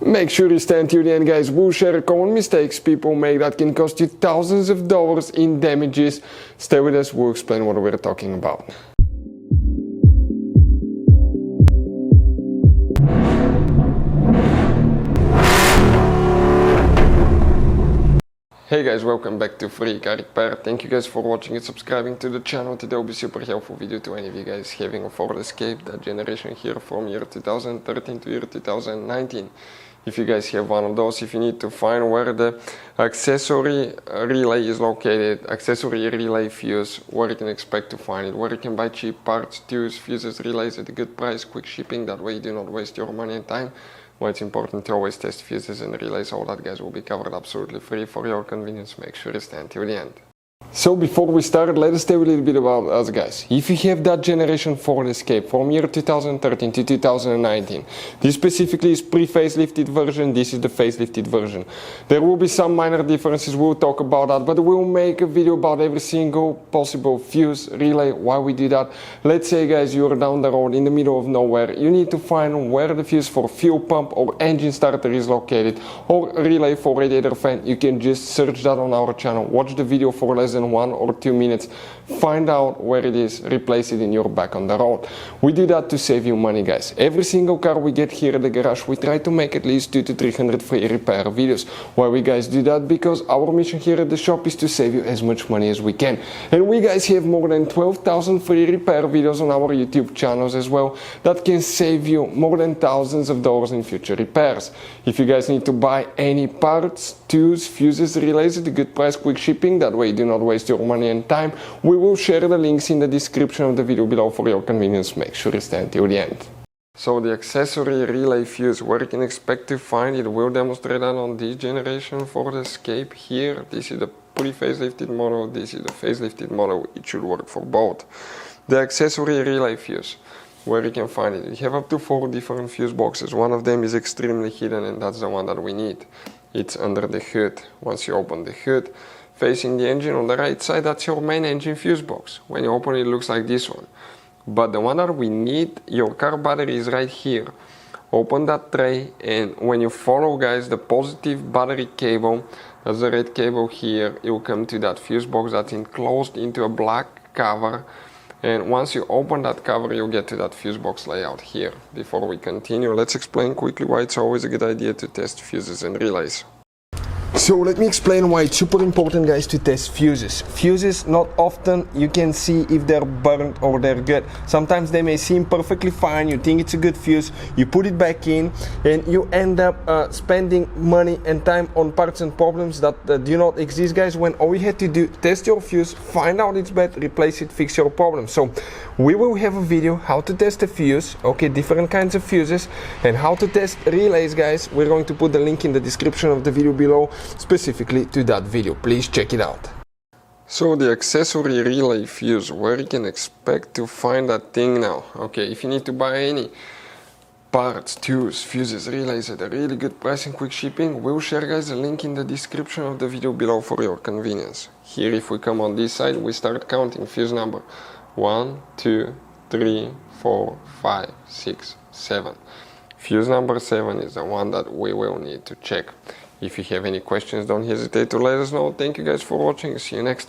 Make sure you stay until the end, guys. We'll share common mistakes people make that can cost you thousands of dollars in damages. Stay with us, we'll explain what we're talking about. Hey guys, welcome back to Free Car Repair. Thank you guys for watching and subscribing to the channel. Today will be super helpful video to any of you guys having a Ford Escape, that generation here from year 2013 to year 2019. If you guys have one of those, if you need to find where the accessory relay is located, accessory relay fuse, where you can expect to find it, where you can buy cheap parts, tools, fuses, relays at a good price, quick shipping, that way you do not waste your money and time. Why it's important to always test fuses and relays, all that guys will be covered absolutely free for your convenience. Make sure you stay until the end. So before we start, let us tell you a little bit about us guys. If you have that generation Ford Escape from year 2013 to 2019, this specifically is pre-facelifted version, this is the facelifted version. There will be some minor differences, we'll talk about that, but we'll make a video about every single possible fuse, relay, why we do that. Let's say guys, you're down the road in the middle of nowhere, you need to find where the fuse for fuel pump or engine starter is located, or relay for radiator fan. You can just search that on our channel, watch the video for less than 1 or 2 minutes, find out where it is, replace it in your back on the road. We do that to save you money guys. Every single car we get here at the garage, we try to make at least 200 to 300 free repair videos. Why we guys do that? Because our mission here at the shop is to save you as much money as we can. And we guys have more than 12,000 free repair videos on our YouTube channels as well that can save you more than thousands of dollars in future repairs. If you guys need to buy any parts, tools, fuses, relays at a good price, quick shipping, that way you do not waste your money and time, we will share the links in the description of the video below for your convenience. Make sure you stay until the end. So the accessory relay fuse, where you can expect to find it, we'll demonstrate that on this generation for the Escape here. This is the pre-facelifted model, this is the facelifted model, it should work for both. The accessory relay fuse, where you can find it. We have up to 4 different fuse boxes. One of them is extremely hidden and that's the one that we need. It's under the hood. Once you open the hood, facing the engine on the right side, that's your main engine fuse box. When you open it, it looks like this one. But the one that we need, your car battery is right here. Open that tray, and when you follow guys the positive battery cable, that's the red cable here, you'll come to that fuse box that's enclosed into a black cover. And once you open that cover, you'll get to that fuse box layout here. Before we continue, let's explain quickly why it's always a good idea to test fuses and relays. So let me explain why it's super important guys to test fuses. Fuses, not often you can see if they're burnt or they're good. Sometimes they may seem perfectly fine, you think it's a good fuse, you put it back in and you end up spending money and time on parts and problems that do not exist guys, when all you had to do, test your fuse, find out it's bad, replace it, fix your problem. So we will have a video how to test a fuse, okay, different kinds of fuses, and how to test relays guys. We're going to put the link in the description of the video below specifically to that video. Please check it out. So the accessory relay fuse, where you can expect to find that thing now. Okay, if you need to buy any parts, tools, fuses, relays at a really good price and quick shipping, we'll share guys a link in the description of the video below for your convenience. Here if we come on this side, we start counting fuse number 1, 2, 3, 4, 5, 6, 7. Fuse number 7 is the one that we will need to check. If you have any questions, don't hesitate to let us know. Thank you guys for watching. See you next time.